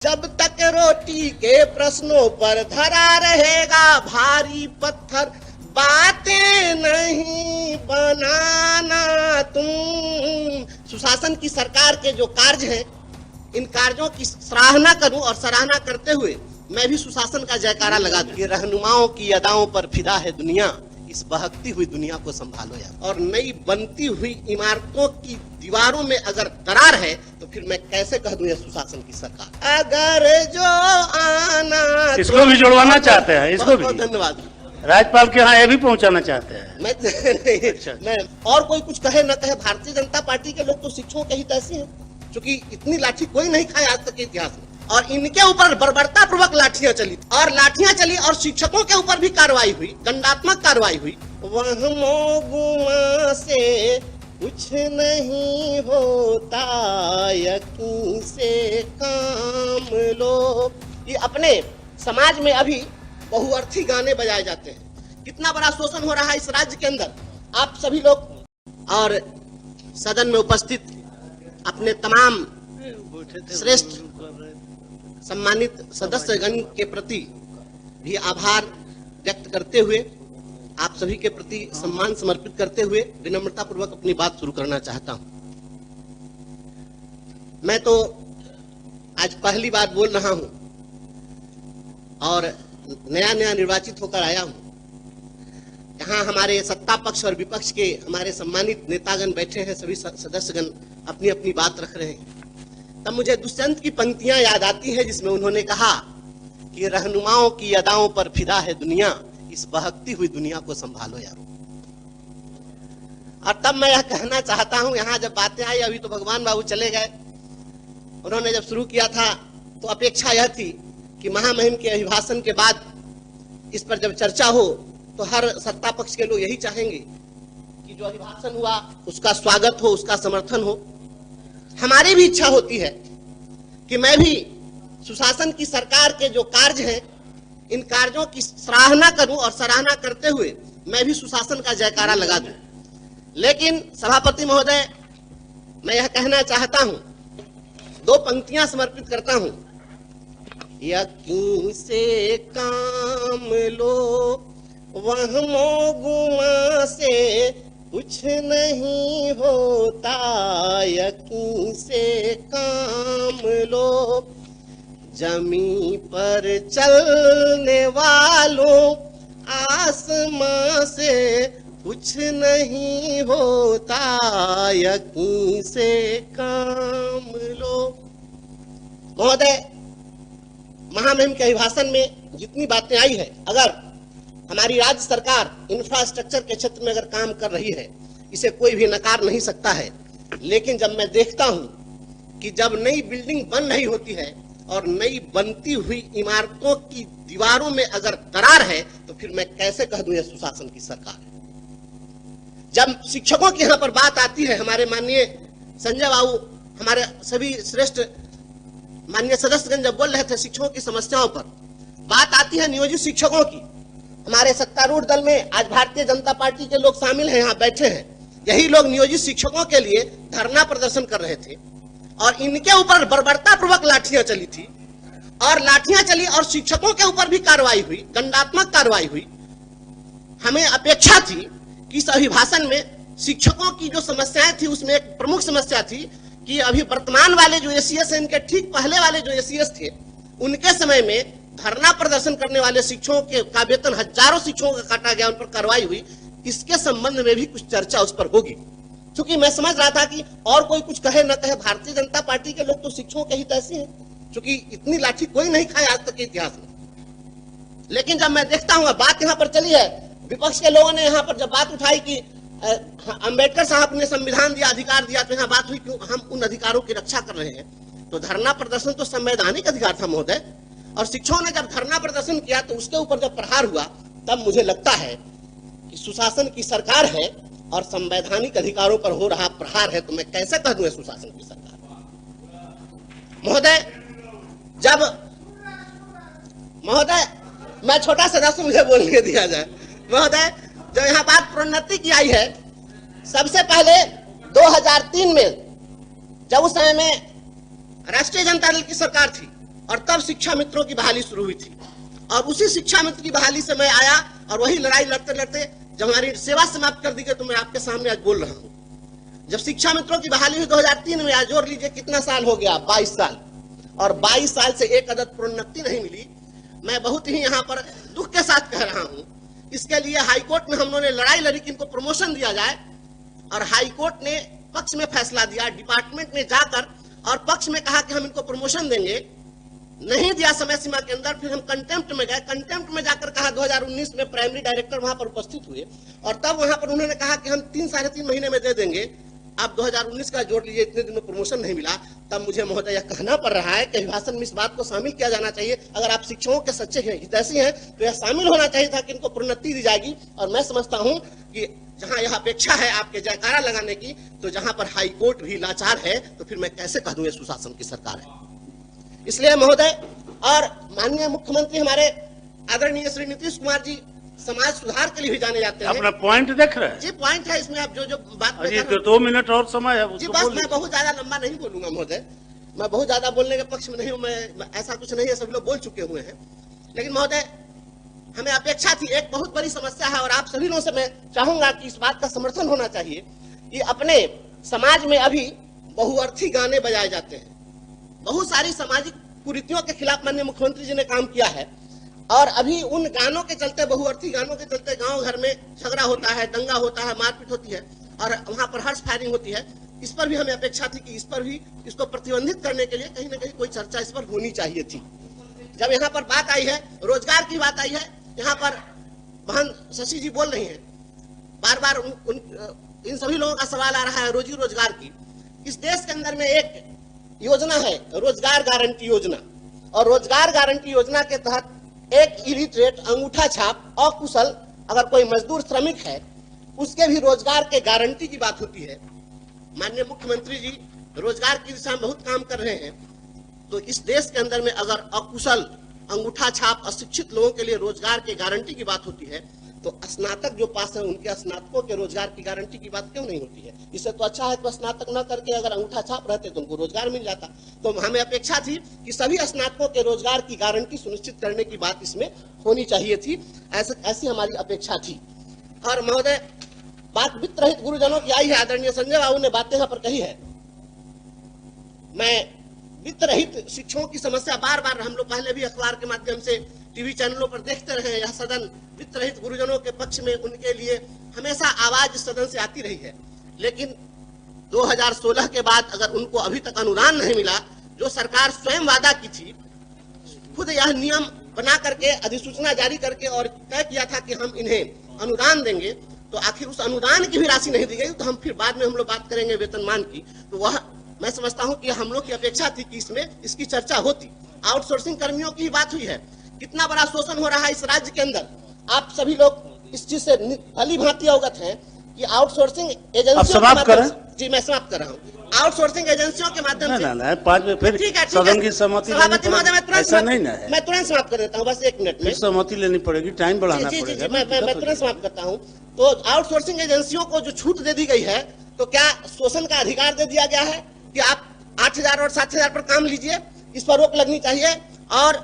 जब तक रोटी के प्रश्नों पर धरा रहेगा भारी पत्थर, बातें नहीं बनाना तुम। सुशासन की सरकार के जो कार्य हैं, इन कार्यों की सराहना करूं और सराहना करते हुए मैं भी सुशासन का जयकारा लगा दूं। रहनुमाओं की अदाओं पर फिदा है दुनिया, इस बहकती हुई दुनिया को संभालो यार। और नई बनती हुई इमारतों की दीवारों में अगर दरार है तो फिर मैं कैसे कह दूं यह सुशासन की सरकार। अगर जो आना इसको भी जुड़वाना चाहते हैं, इसको भी धन्यवाद। राज्यपाल के यहाँ ये भी पहुँचाना चाहते हैं। मैं और कोई कुछ कहे न कहे, भारतीय जनता पार्टी के लोग तो शिक्षकों के हित ऐसे हैं, क्योंकि इतनी लाठी कोई नहीं खाए आज तक के इतिहास में, और इनके ऊपर बर्बरता पूर्वक लाठियां चली और शिक्षकों के ऊपर भी कार्रवाई हुई, दंडात्मक कार्रवाई हुई। वहमो गुमा से कुछ नहीं होता, यकीन से काम लो। ये अपने समाज में अभी बहुअर्थी गाने बजाए जाते हैं। कितना बड़ा शोषण हो रहा है इस राज्य के अंदर। आप सभी लोग और सदन में उपस्थित अपने तमाम श्रेष्ठ सम्मानित सदस्यगण के प्रति भी आभार व्यक्त करते हुए, आप सभी के प्रति सम्मान समर्पित करते हुए विनम्रता पूर्वक अपनी बात शुरू करना चाहता हूं। मैं तो आज पहली बार बोल रहा हूं और नया निर्वाचित होकर आया हूं। यहाँ हमारे सत्ता पक्ष और विपक्ष के हमारे सम्मानित नेतागण बैठे हैं, सभी सदस्यगण अपनी अपनी बात रख रहे हैं। तब मुझे दुष्यंत की पंक्तियां याद आती हैं, जिसमें उन्होंने कहा कि रहनुमाओं की अदाओं पर फिदा है दुनिया, इस बहकती हुई दुनिया को संभालो यारो। और तब मैं यह कहना चाहता हूं, यहाँ जब बातें आई, अभी तो भगवान बाबू चले गए, उन्होंने जब शुरू किया था तो अपेक्षा यह थी कि महामहिम के अभिभाषण के बाद इस पर जब चर्चा हो तो हर सत्ता पक्ष के लोग यही चाहेंगे कि जो अभिभाषण हुआ उसका स्वागत हो, उसका समर्थन हो। हमारी भी इच्छा होती है कि मैं भी सुशासन की सरकार के जो कार्य हैं, इन कार्यों की सराहना करूं और सराहना करते हुए मैं भी सुशासन का जयकारा लगा दूं। लेकिन सभापति महोदय, मैं यह कहना चाहता हूं, दो पंक्तियां समर्पित करता हूं। यकीन से काम लो, वहमो गुमा से कुछ नहीं होता, यकीन से काम लो। जमी पर चलने वालों, आसमां से कुछ नहीं होता, यकीन से काम लो। महोदय, महामहिम के अभिभाषण में जितनी बातें आई है, अगर हमारी राज्य सरकार इंफ्रास्ट्रक्चर के क्षेत्र में अगर काम कर रही है, इसे कोई भी नकार नहीं सकता है। लेकिन जब मैं देखता हूं कि जब नई बिल्डिंग बन रही होती है और नई बनती हुई इमारतों की दीवारों में अगर दरार है तो फिर मैं कैसे कह दूं यह सुशासन की सरकार है। जब शिक्षकों की यहाँ पर बात आती है, हमारे माननीय संजय बाबू, हमारे सभी श्रेष्ठ माननीय सदस्यगण जब बोल रहे थे शिक्षकों की समस्याओं पर, बात आती है नियोजित शिक्षकों की। हमारे सत्तारूढ़ दल में आज भारतीय जनता पार्टी के लोग शामिल हैं, यहाँ बैठे हैं। यही लोग नियोजित शिक्षकों के लिए धरना प्रदर्शन कर रहे थे और इनके ऊपर बर्बरता पूर्वक लाठियां चली थी और शिक्षकों के ऊपर भी कार्रवाई हुई, दंडात्मक कार्रवाई हुई। हमें अपेक्षा थी कि इस अभिभाषण में शिक्षकों की जो समस्याएं थी उसमें एक प्रमुख समस्या थी कि अभी वर्तमान वाले जो एसीएस है, इनके ठीक पहले वाले जो एसीएस थे, उनके समय में धरना प्रदर्शन करने वाले शिक्षकों के का वेतन हजारों शिक्षकों का काटा गया, उन पर कार्रवाई हुई। इसके संबंध में भी कुछ चर्चा उस पर होगी, क्योंकि मैं समझ रहा था कि और कोई कुछ कहे न कहे, भारतीय जनता पार्टी के लोग तो शिक्षकों के हित ऐसे हैं, क्योंकि इतनी लाठी कोई नहीं खाए आज तक के इतिहास में। लेकिन जब मैं देखता हूँ बात यहाँ पर चली है, विपक्ष के लोगों ने यहाँ पर जब बात उठाई कि अंबेडकर साहब ने संविधान दिया, अधिकार दिया, तो यहाँ बात हुई क्यों हम उन अधिकारों की रक्षा कर रहे हैं। तो धरना प्रदर्शन तो संवैधानिक अधिकार था महोदय, और शिक्षकों ने जब धरना प्रदर्शन किया तो उसके ऊपर जब प्रहार हुआ, तब मुझे लगता है कि सुशासन की सरकार है और संवैधानिक अधिकारों पर हो रहा प्रहार है, तो मैं कैसे कह दूं सुशासन की सरकार। महोदय मैं छोटा सदस्य, मुझे बोलने दिया जाए। महोदय, जो यहाँ बात प्रोन्नति की आई है, सबसे पहले 2003 में जब उस समय में राष्ट्रीय जनता दल की सरकार थी और तब शिक्षा मित्रों की बहाली शुरू हुई थी। और उसी शिक्षा मित्र की बहाली से मैं आया और वही लड़ाई लड़ते लड़ते जब हमारी सेवा समाप्त कर दी गई तो मैं आपके सामने आज बोल रहा हूं। जब शिक्षा मित्रों की बहाली हुई 2003 में, आज जोड़ लीजिए कितना साल हो गया, 22 साल, और 22 साल से एक अदद प्रोन्नति नहीं मिली। मैं बहुत ही यहाँ पर दुख के साथ कह रहा हूं। इसके लिए हाईकोर्ट में हम लोगों ने लड़ाई लड़ी कि इनको प्रमोशन दिया जाए, और हाईकोर्ट ने पक्ष में फैसला दिया। डिपार्टमेंट में जाकर और पक्ष में कहा कि हम इनको प्रमोशन देंगे, नहीं दिया समय सीमा के अंदर। फिर हम कंटेम्प्ट में गए, कंटेम्प्ट में जाकर कहा 2019 में प्राइमरी डायरेक्टर वहां पर उपस्थित हुए और तब वहां पर उन्होंने कहा कि हम 3-3.5 महीने में दे देंगे। आप 2019 का जोड़ लीजिए, इतने दिन में प्रमोशन नहीं मिला। तब मुझे महोदय यह कहना पड़ रहा है कि अभिभाषण में इस बात को शामिल किया जाना चाहिए। अगर आप शिक्षकों के सच्चे हितैषी हैं तो यह शामिल होना चाहिए था कि इनको प्रोन्नति दी जाएगी। और मैं समझता हूं कि जहां यह अपेक्षा है आपके जयकारा लगाने की, तो जहां पर हाई कोर्ट भी लाचार है तो फिर मैं कैसे कह दूं ये सुशासन की सरकार है। इसलिए महोदय और माननीय मुख्यमंत्री हमारे आदरणीय श्री नीतीश कुमार जी समाज सुधार के लिए भी जाने जाते हैं। अपना पॉइंट देख रहे हैं जी, पॉइंट है इसमें। आप जो बात जी, तो 2 मिनट और समय है जी, उसको बस बोलिए। मैं बहुत ज्यादा लंबा नहीं बोलूंगा महोदय, मैं बहुत ज्यादा बोलने के पक्ष में नहीं हूं। मैं ऐसा कुछ नहीं है, सभी लोग बोल चुके हुए हैं। लेकिन महोदय हमें अपेक्षा थी, एक बहुत बड़ी समस्या है और आप सभी लोगों से मैं चाहूंगा कि इस बात का समर्थन होना चाहिए कि अपने समाज में अभी बहुअर्थी गाने बजाए जाते हैं। बहुत सारी सामाजिक कुरीतियों के खिलाफ माननीय मुख्यमंत्री जी ने काम किया है और अभी उन गानों के चलते, बहुअर्थी गानों के चलते गांव घर में झगड़ा होता है, दंगा होता है, मारपीट होती है और वहां पर हर्ष फायरिंग होती है। इस पर भी हमें अपेक्षा थी कि इस पर भी, इसको प्रतिबंधित करने के लिए कहीं ना कहीं कोई चर्चा इस पर होनी चाहिए थी। जब यहाँ पर बात आई है, रोजगार की बात आई है, यहाँ पर बहन शशि जी बोल रही हैं, बार बार इन सभी लोगों का सवाल आ रहा है रोजी रोजगार की। इस देश के अंदर में एक योजना है रोजगार गारंटी योजना, और रोजगार गारंटी योजना के तहत एक इलिटरेट, अंगूठा छाप, अकुशल अगर कोई मजदूर श्रमिक है उसके भी रोजगार के गारंटी की बात होती है। माननीय मुख्यमंत्री जी रोजगार की दिशा में बहुत काम कर रहे हैं। तो इस देश के अंदर में अगर अकुशल, अंगूठा छाप, अशिक्षित लोगों के लिए रोजगार की गारंटी की बात होती है तो स्नातक जो पास है उनके स्नातकों के रोजगार की गारंटी की बात क्यों नहीं होती है? इससे तो अच्छा है तो स्नातक न करके अगर अंगूठा छाप रहते तो उनको रोजगार मिल जाता। तो हमें अपेक्षा थी कि सभी स्नातकों के रोजगार की गारंटी सुनिश्चित करने की बात इसमें होनी चाहिए थी, ऐसी हमारी अपेक्षा थी। और महोदय बात वित्त रहित गुरुजनों की आई है, आदरणीय संजय बाबू ने बातें यहाँ पर कही है। मैं वित्त रहित शिक्षकों की समस्या बार बार हम लोग पहले भी अखबार के माध्यम से, टीवी चैनलों पर देखते रहे हैं। यह सदन वित्त रहित गुरुजनों के पक्ष में, उनके लिए हमेशा आवाज सदन से आती रही है। लेकिन 2016 के बाद अगर उनको अभी तक अनुदान नहीं मिला, जो सरकार स्वयं वादा की थी, खुद यह नियम बना करके, अधिसूचना जारी करके और तय किया था कि हम इन्हें अनुदान देंगे, तो आखिर उस अनुदान की भी राशि नहीं दी गई। तो हम फिर बाद में हम लोग बात करेंगे वेतनमान की, तो वह मैं समझता हूं कि हम लोग की अपेक्षा थी कि इसमें इसकी चर्चा होती। आउटसोर्सिंग कर्मियों की बात हुई है, कितना बड़ा शोषण हो रहा है इस राज्य के अंदर। आप सभी लोग इस चीज से भली भांति अवगत हैं कि आउटसोर्सिंग एजेंसियों के माध्यम से, जी मैं समाप्त कर रहा हूँ, आउटसोर्सिंग एजेंसियों के माध्यम से ना 5 में फिर ठीक है, सदन की सहमति सभापति महोदय मैं तुरंत समाप्त कर देता हूँ, बस 1 मिनट में सहमति लेनी पड़ेगी, टाइम बढ़ाना जी पड़ेगा। मैं तुरंत समाप्त करता हूँ। तो आउटसोर्सिंग एजेंसियों को जो छूट दे दी गई है, तो क्या शोषण का अधिकार दे दिया गया है कि आप 8,000 और 7,000 पर काम लीजिए? इस पर रोक लगनी चाहिए। और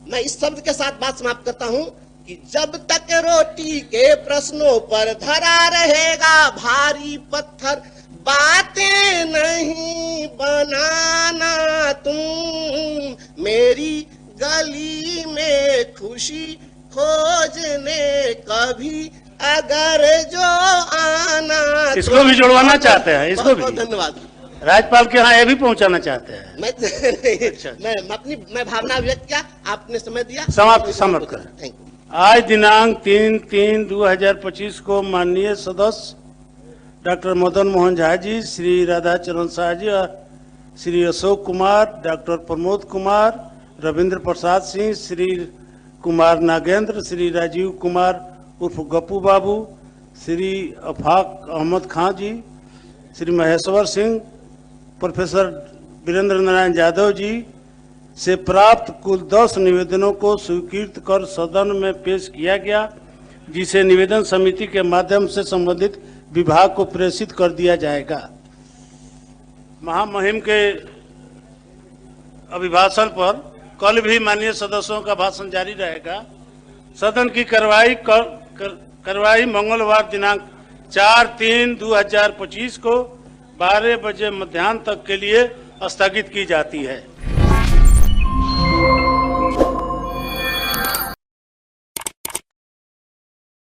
मैं इस शब्द के साथ बात समाप्त करता हूं कि जब तक रोटी के प्रश्नों पर धरा रहेगा भारी पत्थर, बातें नहीं बनाना तुम मेरी गली में खुशी खोजने कभी अगर जो आना। इसको भी जुड़वाना चाहते हैं, इसको भी। धन्यवाद। राज्यपाल के यहाँ ये भी पहुंचाना चाहते हैं। मैं भावना व्यक्त किया, आपने समय दिया, समाप्त करें। Thank you. आज दिनांक 3/3/2025 को माननीय सदस्य डॉक्टर मदन मोहन झा जी, श्री राधाचरण शाह जी, श्री अशोक कुमार, डॉक्टर प्रमोद कुमार, रविंद्र प्रसाद सिंह, श्री कुमार नागेंद्र, श्री राजीव कुमार उर्फ गप्पू बाबू, श्री अफाक अहमद खां जी, श्री महेश्वर सिंह, प्रोफेसर वीरेंद्र नारायण यादव जी से प्राप्त कुल 10 निवेदनों को स्वीकृत कर सदन में पेश किया गया, जिसे निवेदन समिति के माध्यम से संबंधित विभाग को प्रेषित कर दिया जाएगा। महामहिम के अभिभाषण पर कल भी माननीय सदस्यों का भाषण जारी रहेगा। सदन की कार्यवाही मंगलवार दिनांक 4/3/2025 को 12 बजे मध्याह्न तक के लिए स्थगित की जाती है।